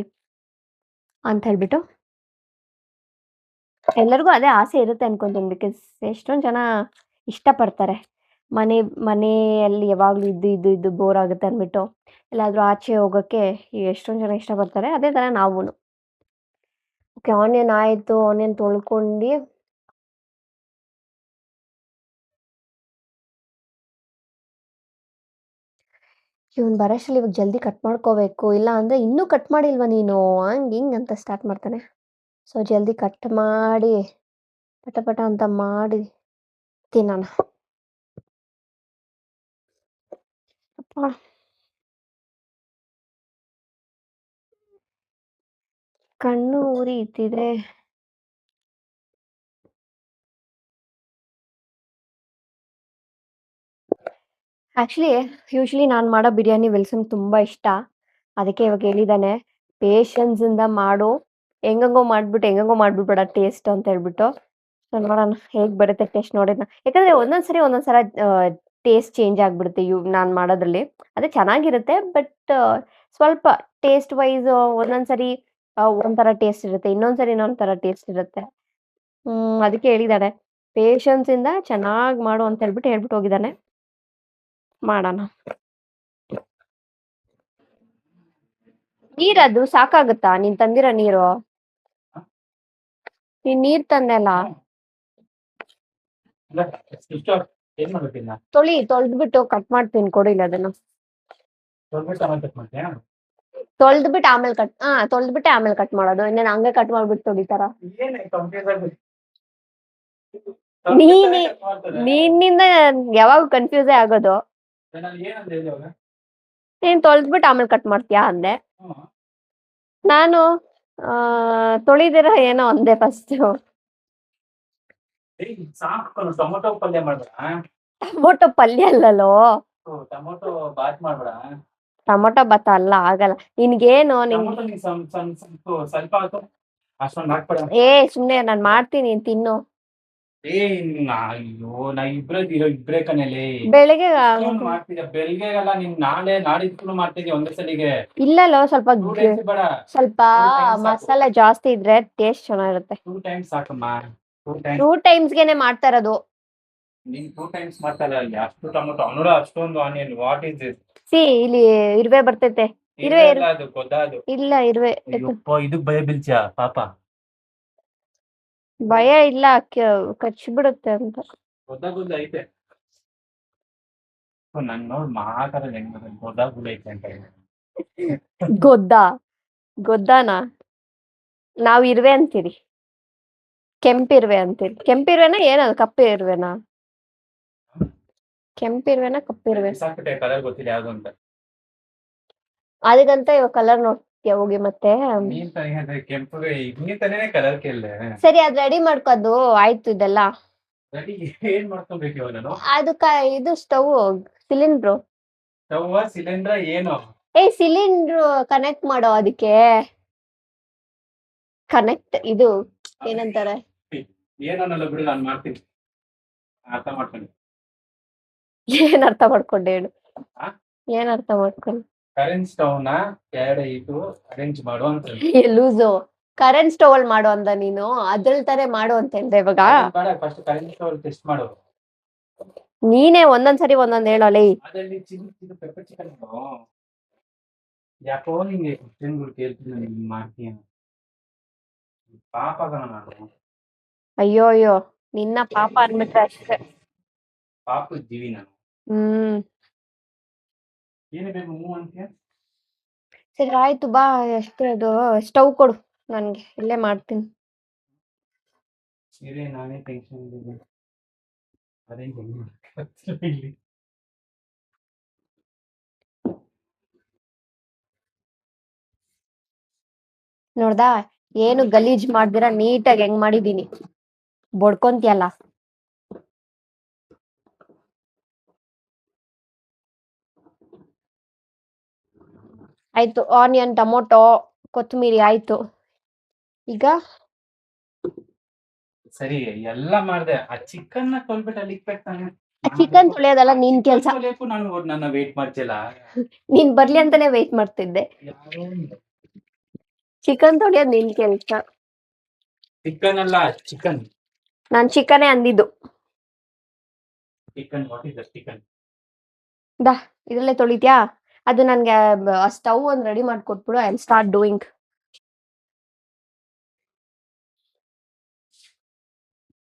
ಅಂತ ಹೇಳ್ಬಿಟ್ಟು. ಎಲ್ಲರಿಗೂ ಅದೇ ಆಸೆ ಇರುತ್ತೆ ಅನ್ಕೊತೀನಿ. ಬಿಕಾಸ್ ಎಷ್ಟೊಂದು ಜನ ಇಷ್ಟಪಡ್ತಾರೆ ಮನೆಯಲ್ಲಿ ಯಾವಾಗಲೂ ಇದ್ದು ಬೋರ್ ಆಗುತ್ತೆ ಅಂದ್ಬಿಟ್ಟು ಎಲ್ಲಾದರೂ ಆಚೆ ಹೋಗೋಕ್ಕೆ ಎಷ್ಟೊಂದು ಜನ ಇಷ್ಟಪಡ್ತಾರೆ. ಅದೇ ಥರ ನಾವೂ. ಓಕೆ, ಆನಿಯನ್ ಆಯಿತು. ಆನಿಯನ್ ತೊಳ್ಕೊಂಡು ಇವನು ಬರೋಷ್ಟರಲ್ಲಿ ಇವಾಗ ಜಲ್ದಿ ಕಟ್ ಮಾಡ್ಕೋಬೇಕು, ಇಲ್ಲ ಅಂದರೆ ಇನ್ನೂ ಕಟ್ ಮಾಡಿಲ್ವ ನೀನು, ಹಂಗೆ ಹಿಂಗೆ ಅಂತ ಸ್ಟಾರ್ಟ್ ಮಾಡ್ತಾನೆ. ಸೊ ಜಲ್ದಿ ಕಟ್ ಮಾಡಿ ಪಟ ಅಂತ ಮಾಡಿ ತಿನ್ನೋಣ. ಅಪ್ಪ, ಕಣ್ಣು ಉರಿತಿದೆ. ಆ್ಯಕ್ಚುಲಿ ಯೂಶ್ವಲಿ ನಾನು ಮಾಡೋ ಬಿರಿಯಾನಿ ವಿಲ್ಸನ್ಗೆ ತುಂಬ ಇಷ್ಟ. ಅದಕ್ಕೆ ಇವಾಗ ಹೇಳಿದ್ದಾನೆ, ಪೇಷನ್ಸಿಂದ ಮಾಡು, ಹೆಂಗಂಗೋ ಮಾಡಿಬಿಟ್ಬೇಡ ಟೇಸ್ಟ್ ಅಂತ ಹೇಳ್ಬಿಟ್ಟು. ಸೊ ನೋಡೋಣ ಹೇಗೆ ಬರುತ್ತೆ ಟೇಸ್ಟ್ ನೋಡಿದ್ನ. ಯಾಕಂದರೆ ಒಂದೊಂದು ಸಲ ಟೇಸ್ಟ್ ಚೇಂಜ್ ಆಗಿಬಿಡುತ್ತೆ ನಾನು ಮಾಡೋದ್ರಲ್ಲಿ. ಅದೇ ಚೆನ್ನಾಗಿರುತ್ತೆ, ಬಟ್ ಸ್ವಲ್ಪ ಟೇಸ್ಟ್ ವೈಸ್ ಒಂದೊಂದು ಸರಿ ಒಂಥರ ಟೇಸ್ಟ್ ಇರುತ್ತೆ, ಇನ್ನೊಂದು ಸರಿ ಇನ್ನೊಂದು ಥರ ಟೇಸ್ಟ್ ಇರುತ್ತೆ. ಅದಕ್ಕೆ ಹೇಳಿದಾನೆ ಪೇಷನ್ಸ್ ಇಂದ ಚೆನ್ನಾಗಿ ಮಾಡು ಅಂತ ಹೇಳ್ಬಿಟ್ಟು ಹೋಗಿದ್ದಾನೆ. ಮಾಡೋಣ. ನೀರದು ಸಾಕಾಗುತ್ತಾ ನೀನ್ ತಂದಿರೋ ನೀರು? ನೀನ್ ನೀರ್ ತಂದೆಲ್ಲ ಇಲ್ಲ, ಏನ್ ಮಾಡ್ಬೇಕಿಲ್ಲ ತೊಳ್ದ್ಬಿಟ್ಟು ಕಟ್ ಮಾಡ್ತೀನಿ, ಕೊಡಿಲ್ಲ ಅದನ್ನ. ತೊಳ್ಬಿಟ್ಟು ಆಮೇಲೆ ಕಟ್ ಮಾಡ್ತೀಯಾ? ತೊಳ್ದ್ಬಿಟ್ಟು ಆಮೇಲೆ ಕಟ್ ಮಾಡೋದು, ಇನ್ನೇನು ಹಂಗೆ ಕಟ್ ಮಾಡ್ಬಿಟ್ಟು ತೊಳಿತಾರ? ಏನೇ ಕನ್ಫ್ಯೂಸ್ ಆಗ್ಬಿಟ್ಟು ನೀನೇ ನಿನ್ನಿಂದ ಯಾವಾಗ ಕನ್ಫ್ಯೂಸೇ ಆಗೋದು. ನಾನು ಏನಂದ್ರೆ ಹೇಳಿ ಅವಾಗ? ನೀನ್ ತೊಳ್ದ್ಬಿಟ್ಟು ಆಮೇಲೆ ಕಟ್ ಮಾಡ್ತೀಯಾ ಅಂದೆ. ಹ್ಮ್. ನಾನು ತೊಳಿದಿರ ಏನೋ ಅಂದೆ ಫಸ್ಟ್. ಏಯ್, ಸಾಕು ಟೊಮೊಟೊ ಪಲ್ಯ ಮಾಡ್ಬೇಡ. ಟೊಮೊಟೊ ಪಲ್ಯ ಅಲ್ಲಲ್ಲೋ, ಟೊಮೊಟೊ ಬಾತ್ ಮಾಡ್ಬೇಡ. ಟೊಮೊಟೊ ಬತ್ತ ಅಲ್ಲ, ಆಗಲ್ಲ. ನಿನ್ಗೇನು ಟೊಮೊಟೊ ನೀನ್ ಸ್ವಲ್ಪ ಹಾಕು, ಅಷ್ಟೊಂದು ಹಾಕ್ಬೇಡ. ಸುಮ್ನೆ ನಾನ್ ಮಾಡ್ತೀನಿ, ನೀನ್ ತಿನ್ನು. ಅಯ್ಯೋ, ನಾ ಇಬ್ರೇ ಕನೇಲಿ ಬೆಳಿಗ್ಗೆ ಮಾಡ್ತಿದ್ದೆ. ಬೆಳಿಗ್ಗೆಗೆಲ್ಲ ನೀನ್ ನಾಳೆ ನಾಡಿದ್ದು ಮಾಡ್ತಿದ್ದೆ ಒಂದೇ ಸಲಿಗೆ. ಇಲ್ಲಲ್ಲೋ, ಸ್ವಲ್ಪ 2 days ಬೇಡ, ಸ್ವಲ್ಪ 2 times ಸಾಕು. ಮಸಾಲೆ ಜಾಸ್ತಿ ಇದ್ರೆ ಟೇಸ್ಟ್ ಚೆನ್ನಾಗಿರುತ್ತೆ. 2 times ಸಾಕಮ್ಮ. 2 times. 2 ಟೈಮ್ಸ್ಗೆನೆ ಮಾಡ್ತಾ ಇರೋದು. ನೀನ್ 2 times ಮಾಡ್ತಾ ಇಲ್ಲ. ಅಷ್ಟು ಟೊಮೊಟೊ ಅವನೋಡ, ಅಷ್ಟೊಂದು ಆನಿಯನ್, ವಾಟ್ ಇಸ್ ದಿಸ್? ಇಲ್ಲಿ ಇರುವೆ ಬರ್ತೈತೆ. ಇರುವೆ ಅಲ್ಲ, ಅದು ಗೊದ್ದ ಅದು. ಇಲ್ಲ ಇರುವೆ. ಅಯ್ಯಪ್ಪ, ಇದಕ್ ಭಯ ಬೀಳ್ಸ್ಯಾ ಪಾಪ. ಭಯ ಇಲ್ಲ, ಕಚ್ಬಿಡುತ್ತೆ ಅಂತ. ಗೊದ್ದ ಐತೆ. ನನ್ ನೋಡ್ ಮಾತಾಡೋದು ಹೆಂಗ್ ಗೊದ್ದ ಐತೆ ಅಂತ ಹೇಳಿ. ಗೊದ್ದಾನ ನಾವ್ ಇರುವೆ ಅಂತೀರಿ, ಕೆಂಪಿರುವೆ ಅಂತೀರಿ. ಕೆಂಪಿರುವೆನ ಏನದು, ಕಪ್ಪಿರುವೆನಾ? ಕೆಂಪಿರುವೆನ ಕಪ್ಪಿರುವೆ? ಸಾಕ್ಬಿಟ್ಟೆ, ಕಲರ್ ಗೊತ್ತಿಲ್ಲ ಯಾವ್ದು ಅಂತ. ಅದಕ್ಕಂತ ಇವಾಗ ಕಲರ್ ನೋಡ್ತೀಯ ಹೋಗಿ ಮತ್ತೆ? ನೀನ್ ತಾನೇ ಕೆಂಪುಗೆ, ನೀನ್ ತಾನೇ ಕಲರ್ ಕೇಳ್ದೆ. ಸರಿ, ಅದ್ ರೆಡಿ ಮಾಡ್ಕೋದು ಆಯ್ತು. ಇದೆಲ್ಲ ರೆಡಿ ಏನ್ ಮಾಡ್ಕೊಬೇಕು ಇವಾಗ ನಾನು? ಅದು ಇದು ಸ್ಟವ್, ಸಿಲಿಂಡ್ರು. ಸ್ಟವ್ ಸಿಲಿಂಡ್ರ ಏನು? ಸಿಲಿಂಡ್ರು ಕನೆಕ್ಟ್ ಮಾಡೋ, ಅದಕ್ಕೆ ಕನೆಕ್ಟ್ ಇದು ಏನಂತಾರೆ? ಏನನ್ನಲ್ಲ ಬಿಡು, ನಾನು ಮಾಡ್ತೀನಿ, ಅರ್ಥ ಮಾಡ್ಕೊಂಡು. ಏನ್ ಅರ್ಥ ಮಾಡ್ಕೊಂಡೆ ಹೇಳು? ಏನ್ ಅರ್ಥ ಮಾಡ್ಕೊಂಡು? ಕರೆಂಟ್ ಸ್ಟವ್ ನ ಎರಡು ಇದು ಅರೇಂಜ್ ಮಾಡು ಅಂತ. ಲೂಸು, ಕರೆಂಟ್ ಸ್ಟವ್ ಅಲ್ಲಿ ಮಾಡು ಅಂದ ನೀನು, ಅದ್ರಲ್ಲಿ ತಾರೆ ಮಾಡು ಅಂತ ಹೇಳ್ದೆ ಇವಾಗ. ಫಸ್ಟ್ ಕರೆಂಟ್ ಸ್ಟವ್ ಟೆಸ್ಟ್ ಮಾಡು. ನೀನೇ ಒಂದೊಂದ್ಸರಿ ಒಂದೊಂದ್ ಹೇಳೋಲ್ಲ. ಅದ್ರಲ್ಲಿ ಚಿನ್ನ ಪೆಪ್ಪರ್ ಚಿಕನ್ ಯಾಕೋ ನಿಂಗೆ ಕ್ವಶನ್ಗಳು ಕೇಳ್ತೀನಿ, ನೀನ್ ಮಾಡ್ತೀಯ ಪಾಪ ನಾನು. ಅಯ್ಯೋ, ನಿನ್ನ ಪಾಪ ಅನ್ಬಿಟ್ರೆ ಅಷ್ಟೇ. ಪಾಪದ ಜೀವಿ ನಾನು. ಏನೇ ಬೇಕು ಹೂ ಅಂತೀಯ? ಸರಿ ಆಯ್ತು, ಬಾ. ಎಷ್ಟು ಅದು ಸ್ಟವ್ ಕೊಡು ನನ್ಗೆ, ಇಲ್ಲೇ ಮಾಡ್ತೀನಿ. ನಾನೇ ಟೆನ್ಷನ್ ಇದೆ. ಅರೇಂಜ್ ಇಲ್ಲಿ ನೋಡ್ದಾ, ಏನು ಗಲೀಜ್ ಮಾಡ್ದಿರ ನೀಟಾಗಿ ಹೆಂಗ್ ಮಾಡಿದೀನಿ, ಬಡ್ಕೊಂತಿಯಲ್ಲ. ಆಯ್ತು, ಆನಿಯನ್, ಟೊಮೊಟೊ, ಕೊತ್ತಂಬರಿ ಆಯ್ತು. ಈಗ ಸರಿ, ಎಲ್ಲ ಮಾಡ್ದೆ. ಆ ಚಿಕನ್ ನ ತೊಳ್ಬಿಟ್ಟು ಅಲ್ಲಿ ಇಕ್ಬೇಕು ತಾನೆ. ಚಿಕನ್ ತೊಳೆಯೋದಲ್ಲ ನಿನ್ ಕೆಲ್ಸ. ನಾನು ನನ್ನ ವೇಟ್ ಮಾಡ್ತಿಲ್ಲ. ನೀನ್ ಬರ್ಲಿ ಅಂತಾನೆ ವೇಟ್ ಮಾಡ್ತಿದ್ದೆ. ಚಿಕನ್ ತೊಳೆಯೋದ್ ನಿನ್ ಕೆಲ್ಸ. ಚಿಕನ್ ಅಲ್ಲ, ಚಿಕನ್. ನಾನ್ ಚಿಕನೇ ಅಂದಿದ್ದು. Chicken, what is that chicken? ಇದ್ರಲ್ಲೇ ತೊಳಿತ್ಯಾ? ಅದು ನನ್ಗೆ ಸ್ಟವ್ ಒಂದ್ ರೆಡಿ ಮಾಡ್ಕೊಟ್ಬಿಡು, ಐ ವಿಲ್ ಸ್ಟಾರ್ಟ್ ಡೂಯಿಂಗ್.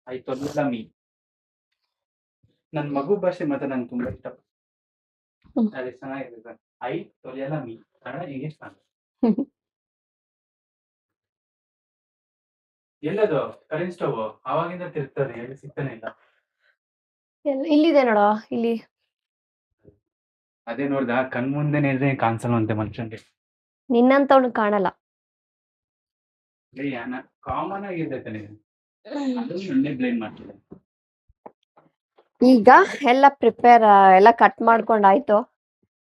ಆಯ್ತು, ಮೀ ನನ್ ಮಗು ಭಾಷೆ ಮತ್ತೆ ನಂಗೆ ತುಂಬಾ ಇಷ್ಟ. ಅದು ಚೆನ್ನಾಗಿದೆ. ತೊಳೆಯಲ್ಲ ಮೀ ಕನ್ನಡ ಇಂಗ್ಲಿಷ್ ನಾನು. ಎಲ್ಲದು ಕರೆಂಟ್ ಸ್ಟವ್ ಅವಾಗಿಂದ ತಿರ್ತಾರೆ, ಎಲ್ಲಿ ಸಿಗ್ತಾನೆ ಇಲ್ಲ. ಇಲ್ಲಿದೆ ನೋಡೋ, ಇಲ್ಲಿ. ಅದೇ ನೋಡ್ದ, ಕಣ್ ಮುಂದೆನೆ ಇದ್ರೆ ಕಾಣಿಸಲ್ವಂತೆ ಮನುಷ್ಯನ್ಗೆ. ನಿನ್ನಂತವನು ಕಾಣಲ್ಲ. ಕಾಮನ್ ಆಗಿದೆ ತಾನೆ, ಅದನ್ನೇ ಬ್ಲೇಮ್ ಮಾಡ್ತಿದ್ದೆ. ಈಗ ಎಲ್ಲ ಪ್ರಿಪೇರ್, ಎಲ್ಲ ಕಟ್ ಮಾಡ್ಕೊಂಡಾಯ್ತು.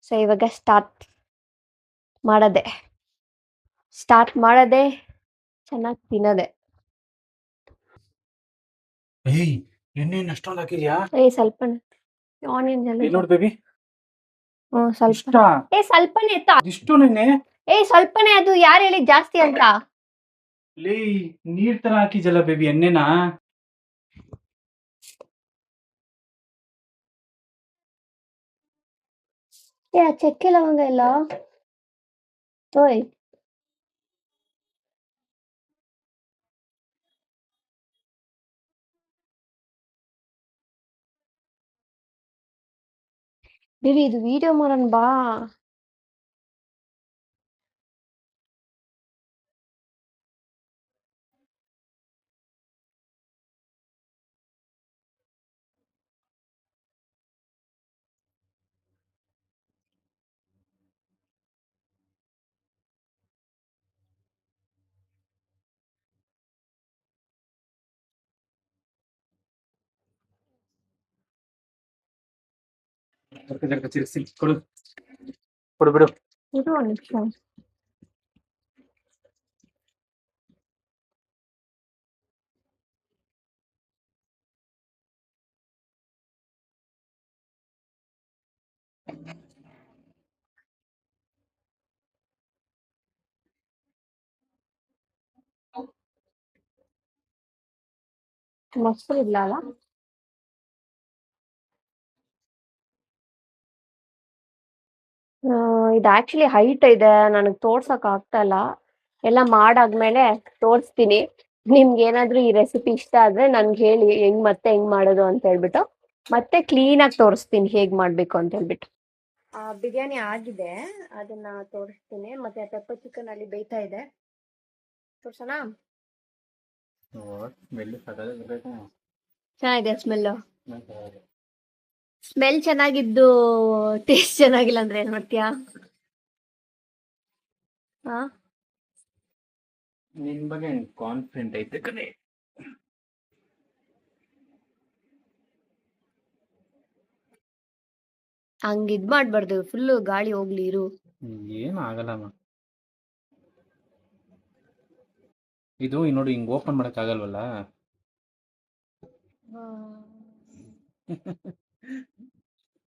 ಸೊ ಇವಾಗ ಸ್ಟಾರ್ಟ್ ಮಾಡದೆ ಚೆನ್ನಾಗಿ ತಿನ್ನದೆ. ಎಣ್ಣೆ ಅಷ್ಟೊಂದು ಹಾಕಿದ್ಯಾ? ಸ್ವಲ್ಪನೇ ಆನಿಯನ್ ನೋಡ್ ಬೇಬಿ, ಸ್ವಲ್ಪ. ಸ್ವಲ್ಪನೇ ಎತ್ತ. ಇಷ್ಟು ನೆನ್ನೆ ಸ್ವಲ್ಪನೇ, ಅದು ಯಾರು ಹೇಳಿ ಜಾಸ್ತಿ ಅಂತ? ಲೇ, ನೀರ್ ತರ ಹಾಕಿಜಲ್ಲ ಬೇಬಿ ಎಣ್ಣೆನಾ. ಏ ಚಕ್ಕೆ ಲವಂಗ ಎಲ್ಲ ಓಯ್ ಬೇಬಿ ಇದು ವಿಡಿಯೋ ಮಾಡೋಣ ಬಾ. ಕೊಡು ಕೊಡು ಬಿಡು. ಇದು ಒಂದ್ ನಿಮಿಷ. ಮೊಸರು ಇಲ್ಲ ಅಲ್ಲ. ಇದು ಆಕ್ಚುಲಿ ಹೈಟ್ ಇದೆ, ನನಗೆ ತೋರ್ಸಕ್ ಆಗ್ತಾ ಇಲ್ಲ. ಎಲ್ಲ ಮಾಡಾದ್ಮೇಲೆ ತೋರಿಸ್ತೀನಿ. ನಿಮ್ಗೆ ಏನಾದ್ರೂ ಈ ರೆಸಿಪಿ ಇಷ್ಟ ಆದ್ರೆ ನನ್ಗೆ ಹೇಳಿ ಹೆಂಗ್ ಮಾಡೋದು ಅಂತ ಹೇಳ್ಬಿಟ್ಟು ಮತ್ತೆ ಕ್ಲೀನ್ ಆಗಿ ತೋರಿಸ್ತೀನಿ ಹೇಗ್ ಮಾಡ್ಬೇಕು ಅಂತ ಹೇಳ್ಬಿಟ್ಟು. ಬಿರಿಯಾನಿ ಆಗಿದೆ, ಅದನ್ನ ತೋರಿಸ್ತೀನಿ. ಮತ್ತೆ ಪೆಪ್ಪರ್ ಚಿಕನ್ ಅಲ್ಲಿ ಬೇಯ್ತಾ ಇದೆ, ತೋರ್ಸೋಣ. ಚೆನ್ನಾಗಿದೆ ಸ್ಮೆಲ್. ಸ್ಮೆಲ್ ಚೆನ್ನಾಗಿದ್ದು ಟೇಸ್ಟ್ ಚೆನ್ನಾಗಿಲ್ಲ ಅಂದ್ರೆ ಏನ್ ಮಾಡ್ತೀಯಾ? ಹಾ, ನಿನ್ ಬಗ್ಗೆ ಕಾನ್ಫಿಡೆಂಟ್ ಐತೆ ಕಣೆ. ಹಂಗ್ ಇದ್ ಮಾಡ್ಬಾರ್ದು, ಫುಲ್ ಗಾಳಿ ಹೋಗ್ಲಿ ಇರು. ಏನು ಆಗಲ್ಲಮ್ಮ. ಇದು ನೋಡಿ ಹಿಂಗ್ ಓಪನ್ ಮಾಡಕ್ ಆಗಲ್ವಲ್ಲ.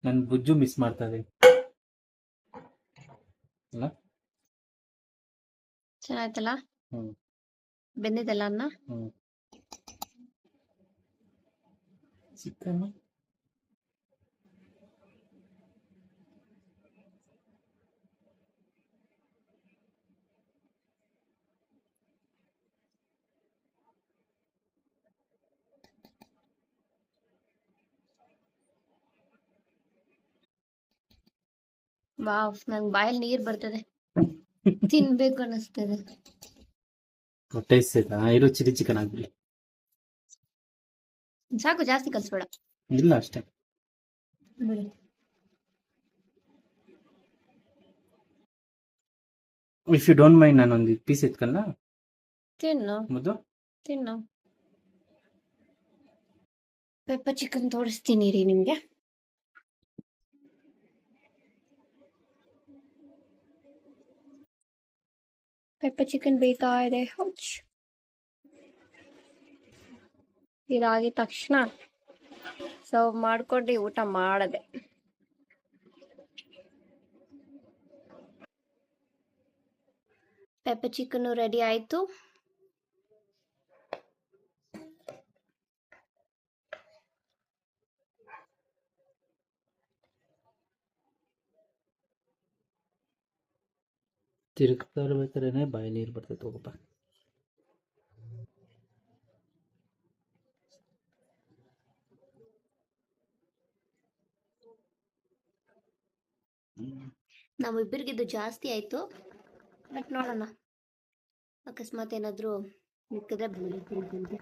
ನನ್ ಬುಜ್ಜು ಮಿಸ್ ಮಾಡ್ತಾ ಇದೆ ಅಲ್ಲ. ಚೆನ್ನಾಯ್ತಲ್ಲ, ಹ್ಮ್ ಬೆಂದಿದೆಲ್ಲ ಅನ್ನ. ಹ್ಮ್ ಚಿಕನ್ ವಾವ್, ನಂಗ್ ಬಾಯಲ್ಲಿ ನೀರ್ ಬರ್ತದೆ, ತಿನ್ಬೇಕು ಅನ್ನಿಸ್ತದೆ. ಹೊಟ್ಟೆ ಸೇತಾ ಇರೋ ಚಿಲ್ಲಿ ಚಿಕನ್ ಆಗ್ಬಿಡಿ. ಸಾಕು, ಜಾಸ್ತಿ ಕಲ್ಸ್ಬೇಡ. ಇಲ್ಲ ಅಷ್ಟೇ. ಬಿಡಿ. ಇಫ್ ಯು ಡೋಂಟ್ ಮೈಂಡ್ ನಾನೊಂದು ಪೀಸ್ ಎತ್ಕಲ್ಲ ತಿನ್ನು ಮುದ್ದು. ತಿನ್ನು. ಪೆಪ್ಪರ್ ಚಿಕನ್ ತೋರಿಸ್ತೀನಿ ರೀ ನಿಮ್ಗೆ. ಪೆಪ್ಪರ್ ಚಿಕನ್ ಬೇಯ್ತಾ ಇದೆ. ಹೌಚ್. ಇದಾಗಿದ ತಕ್ಷಣ ಸರ್ವ್ ಮಾಡ್ಕೊಂಡು ಊಟ ಮಾಡದೆ. ಪೆಪ್ಪರ್ ಚಿಕನ್ ರೆಡಿ ಆಯ್ತು. ತಿರುಗ್ತಾ ಇರ್ಬೇಕಾದ್ರೆ ಬಾಯಿ ನೀರು ಬರ್ತೈತೆ ಹೋಗಪ್ಪ. ನಮ್ಮಿಬ್ಬರಿಗಿದು ಜಾಸ್ತಿ ಆಯ್ತು, ಬಟ್ ನೋಡೋಣ, ಅಕಸ್ಮಾತ್ ಏನಾದ್ರು ಮಿಕ್ಕಿದ್ರೆ ಬಂದು.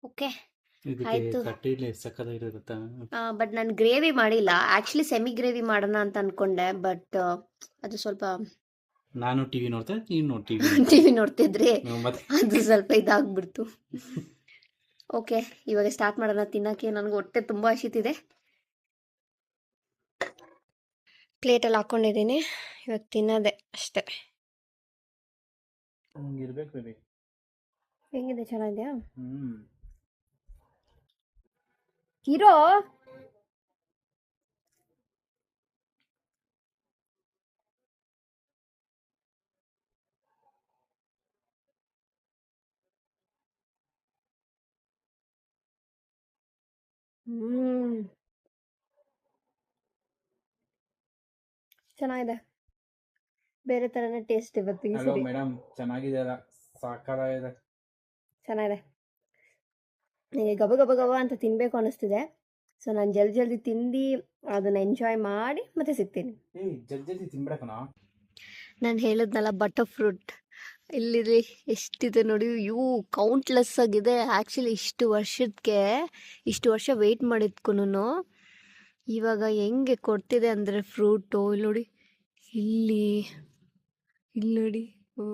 ಓಕೆ ಆಯ್ತು. ಕಟ್ಟಿಲೆ ಸಕ್ಕದಾಗಿರುತ್ತಾ. ಬಟ್ ನಾನು ಗ್ರೇವಿ ಮಾಡಿಲ್ಲ, ಆಕ್ಚುಲಿ ಸೆಮಿ ಗ್ರೇವಿ ಮಾಡೋಣ ಅಂತ ಅನ್ಕೊಂಡೆ, ಬಟ್ ಅದು ಸ್ವಲ್ಪ ನಾನು ಟಿವಿ ನೋಡ್ತಾ ನೀನು ಟಿವಿ ಟಿವಿ ನೋಡ್ತಿದ್ರಿ, ಮತ್ತೆ ಅದು ಸ್ವಲ್ಪ ಇದಾಗ್ಬಿಡ್ತು. ಓಕೆ, ಇವಾಗ ಸ್ಟಾರ್ಟ್ ಮಾಡೋಣ ತಿನ್ನಕ್ಕೆ. ನನಗೆ ಹೊಟ್ಟೆ ತುಂಬಾ ಹಸಿತಿದೆ. ಪ್ಲೇಟಲ್ಲಿ ಹಾಕೊಂಡಿದ್ದೀನಿ, ಇವಾಗ ತಿನ್ನೋದೆ ಅಷ್ಟೇ. ಇರ್ಬೇಕು ಬೇಬಿ. ಹೆಂಗಿದೆ, ಚೆನ್ನಾಗಿದೆಯಾ? ಹ್ಮ್ ಇರೋ. ಹ್ಮ್ ಚೆನ್ನಾಗಿದೆ, ಬೇರೆ ತರನೇ ಟೇಸ್ಟ್ ಇವತ್ತು ಈ ಹಲೋ ಸರಿ. ಮೇಡಮ್, ಚೆನ್ನಾಗಿದೆಯಲ್ಲ? ಸಾಕಾಗಿದೆ. ಚೆನ್ನಾಗಿದೆ. ನನಗೆ ಗಬ ಗಬ ಗಬ ಅಂತ ತಿನ್ಬೇಕು ಅನಿಸ್ತಿದೆ. ಸೊ ನಾನು ಜಲ್ದಿ ಜಲ್ದಿ ತಿಂದು ಅದನ್ನ ಎಂಜಾಯ್ ಮಾಡಿ ಮತ್ತೆ ಸಿಗ್ತೀನಿ. ಜಲ್ದಿ ತಿನ್ಬಿಡಕಣ. ನಾನು ಹೇಳಿದ್ನಲ್ಲ ಬಟರ್ ಫ್ರೂಟ್ ಇಲ್ಲಿದೆ, ಎಷ್ಟಿದೆ ನೋಡಿ. ಕೌಂಟ್ಲೆಸ್ ಆಗಿದೆ. ಆ್ಯಕ್ಚುಲಿ ಇಷ್ಟು ವರ್ಷ ವೆಯ್ಟ್ ಮಾಡಿದ್ಕೂನು ಇವಾಗ ಹೆಂಗೆ ಕೊಡ್ತಿದೆ ಅಂದರೆ ಫ್ರೂಟು ಇಲ್ಲಿ ನೋಡಿ, ಇಲ್ಲಿ ನೋಡಿ. ಓ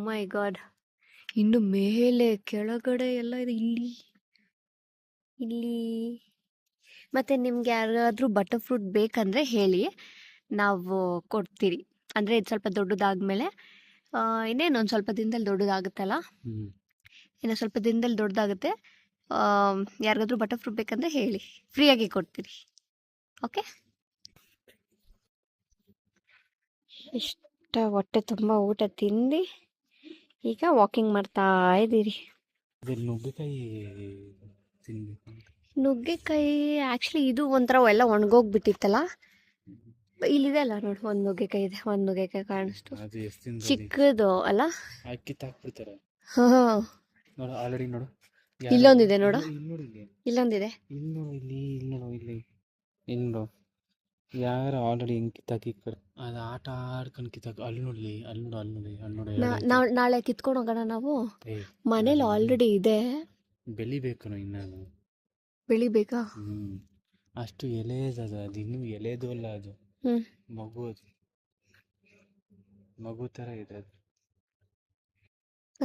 ಮೈ ಗಾಡ್, ಇನ್ನು ಮೇಲೆ ಕೆಳಗಡೆ ಎಲ್ಲ ಇದೆ. ಇಲ್ಲಿ ಮತ್ತು ನಿಮ್ಗೆ ಯಾರಾದರೂ ಬಟರ್ ಫ್ರೂಟ್ ಬೇಕಂದರೆ ಹೇಳಿ, ನಾವು ಕೊಡ್ತೀರಿ. ಅಂದರೆ ಇದು ಸ್ವಲ್ಪ ದೊಡ್ಡದಾದ್ಮೇಲೆ ಇನ್ನೇನು ಒಂದು ಸ್ವಲ್ಪ ದಿನದಲ್ಲಿ ದೊಡ್ಡದಾಗುತ್ತಲ್ಲ, ಇನ್ನು ಸ್ವಲ್ಪ ದಿನದಲ್ಲಿ ದೊಡ್ಡದಾಗುತ್ತೆ. ಯಾರಿಗಾದ್ರೂ ಬಟರ್ ಫ್ರೂಟ್ ಬೇಕಂದರೆ ಹೇಳಿ, ಫ್ರೀಯಾಗಿ ಕೊಡ್ತೀರಿ. ಓಕೆ, ಇಷ್ಟ ಹೊಟ್ಟೆ ತುಂಬ ಊಟ ತಿಂದು ಈಗ ವಾಕಿಂಗ್ ಮಾಡ್ತಾ ಇದ್ದೀರಿ. ನುಗ್ಗೆಕಾಯಿ ತಿನ್ಬೇಕು. ನುಗ್ಗೆಕಾಯಿ ಆ್ಯಕ್ಚುಲಿ ಇದು ಒಂಥರ ಎಲ್ಲ ಒಣಗೋಗ್ಬಿಟ್ಟಿತ್ತಲ್ಲ. ಇಲ್ಲಿದೆ ಅಲ್ಲ ನೋಡಿ, ಒಂದು ನುಗ್ಗೆಕಾಯಿ ಇದೆ. ಒಂದು ನುಗ್ಗೆಕಾಯಿ ಕಾಣಿಸ್ತು, ಅದು ಎಷ್ಟು ದಿನದಲ್ಲಿ ಚಿಕ್ಕದು ಅಲ್ಲ. ಕಿತ್ತಾಕ್ಬಿಡ್ತಾರೆ. ಹಾಂ, ನೋಡು ಆಲ್ರೆಡಿ ನೋಡು. ಇಲ್ಲೊಂದಿದೆ ನೋಡು, ಇಲ್ಲಿ ನೋಡು, ಇಲ್ಲಿ ಇಲ್ಲೊಂದಿದೆ. ಇಲ್ಲಿ ನೋಡು, ಇಲ್ಲಿ ನೋಡು. ಯಾರು ಆಲ್ರೆಡಿ ಹೆಂಗ್ ಕಿತ್ತಾಕಿ ಅದು ಆಟ ಆಡ್ಕೊಂಡು ಕಿತ್ತಾಕ. ಅಲ್ಲಿ ನೋಡ್ಲಿ, ಅಲ್ಲಿ ನೋಡು. ನಾಳೆ ಕಿತ್ಕೊಂಡು ಹೋಗೋಣ ನಾವು. ಏ, ಮನೇಲಿ ಆಲ್ರೆಡಿ ಇದೆ. ಬೆಳಿಬೇಕು ಇನ್ನು. ಬೆಳಿಬೇಕಾ? ಅಷ್ಟು ಎಲೆದದು, ಅದು ಇನ್ನೂ ಎಲೆದು ಅಲ್ಲ, ಅದು ಮಗು. ಅದು ಮಗು ಥರ ಇದೆ ಅದು.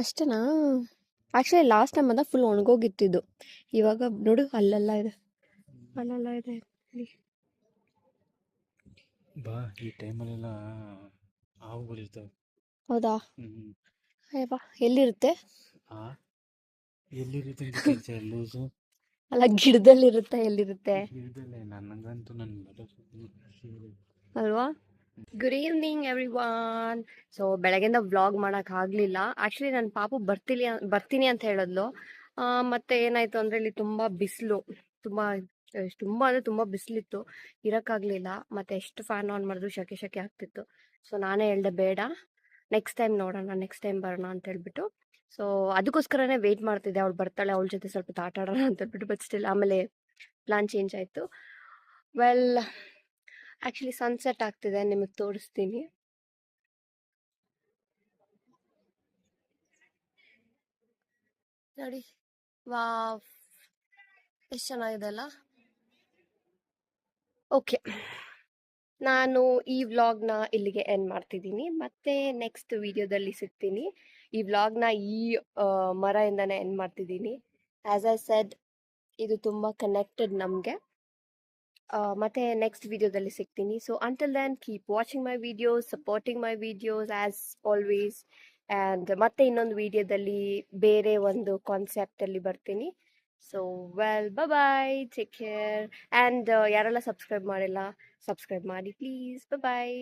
ಅಷ್ಟೇನಾ? ಆ್ಯಕ್ಚುಲಿ ಲಾಸ್ಟ್ ಟೈಮ್ ಅದ ಫುಲ್ ಒಣಗೋಗಿತ್ತಿದ್ದು. ಇವಾಗ ನೋಡು, ಅಲ್ಲೆಲ್ಲ ಇದೆ. ಬಾ, ಈ ಟೈಮಲ್ಲೆಲ್ಲ ಹಾವುಗಳಿರ್ತವೆ. ಹೌದಾ? ಅಯ್ಯಪ್ಪ, ಎಲ್ಲಿರುತ್ತೆ? ಎಲ್ಲಿರುತ್ತೆ ಲೂಸು? ಅಲ್ಲ, ಗಿಡದಲ್ಲಿರುತ್ತೆ. ಎಲ್ಲಿರುತ್ತೆ ಇಲ್ದಲ್ಲೇ. ನನಗಂತೂ ಅಲ್ವಾ? Good evening everyone. ಸೊ ಬೆಳಗ್ಗೆಯಿಂದ ವ್ಲಾಗ್ ಮಾಡೋಕ್ಕಾಗಲಿಲ್ಲ. ಆ್ಯಕ್ಚುಲಿ ನನ್ನ ಪಾಪು ಬರ್ತೀನಿ ಅಂತ ಹೇಳಿದ್ಲು. ಮತ್ತು ಏನಾಯಿತು ಅಂದರೆ ಇಲ್ಲಿ ತುಂಬ ಬಿಸಿಲು, ತುಂಬ ಅಂದರೆ ತುಂಬ ಬಿಸಿಲಿತ್ತು, ಇರೋಕ್ಕಾಗಲಿಲ್ಲ. ಮತ್ತು ಎಷ್ಟು ಫ್ಯಾನ್ ಆನ್ ಮಾಡಿದ್ರು ಶೆಕೆ ಆಗ್ತಿತ್ತು. ಸೊ ನಾನೇ ಹೇಳ್ದೆ ಬೇಡ, ನೆಕ್ಸ್ಟ್ ಟೈಮ್ ನೋಡೋಣ, ನೆಕ್ಸ್ಟ್ ಟೈಮ್ ಬರೋಣ ಅಂತ ಹೇಳ್ಬಿಟ್ಟು. ಸೊ ಅದಕ್ಕೋಸ್ಕರನೇ ವೆಯ್ಟ್ ಮಾಡ್ತಿದ್ದೆ, ಅವಳು ಬರ್ತಾಳೆ, ಅವಳ ಜೊತೆ ಸ್ವಲ್ಪ ಆಟ ಆಡೋಣ ಅಂತ ಹೇಳ್ಬಿಟ್ಟು. ಬಟ್ ಸ್ಟಿಲ್ ಆಮೇಲೆ ಪ್ಲಾನ್ ಚೇಂಜ್ ಆಯಿತು. ವೆಲ್, ಆ್ಯಕ್ಚುಲಿ ಸನ್ಸೆಟ್ ಆಗ್ತಿದೆ, ನಿಮಗೆ ತೋರಿಸ್ತೀನಿ. ನೋಡಿ, ವಾವ್, ಎಷ್ಟು ಚೆನ್ನಾಗಿದೆ ಅಲ್ಲ. ಓಕೆ, ನಾನು ಈ ವ್ಲಾಗ್ನ ಇಲ್ಲಿಗೆ ಎಂಡ್ ಮಾಡ್ತಿದ್ದೀನಿ. ಮತ್ತೆ ನೆಕ್ಸ್ಟ್ ವಿಡಿಯೋದಲ್ಲಿ ಸಿಗ್ತೀನಿ. ಈ ವ್ಲಾಗ್ನ ಈ ಮರದಿಂದನೇ ಎಂಡ್ ಮಾಡ್ತಿದ್ದೀನಿ. ಆ್ಯಸ್ ಐ ಸೆಡ್, ಇದು ತುಂಬ ಕನೆಕ್ಟೆಡ್ ನಮಗೆ. ಮತ್ತೆ ನೆಕ್ಸ್ಟ್ ವಿಡಿಯೋದಲ್ಲಿ ಸಿಗ್ತೀನಿ. So until then keep watching my videos, supporting my videos as always. And ಮತ್ತೆ ಇನ್ನೊಂದು ವಿಡಿಯೋದಲ್ಲಿ ಬೇರೆ ಒಂದು ಕಾನ್ಸೆಪ್ಟಲ್ಲಿ ಬರ್ತೀನಿ. So well, bye, take care. And ಯಾರೆಲ್ಲ ಸಬ್ಸ್ಕ್ರೈಬ್ ಮಾಡಿಲ್ಲ, ಸಬ್ಸ್ಕ್ರೈಬ್ ಮಾಡಿ ಪ್ಲೀಸ್. ಬಾಯ್.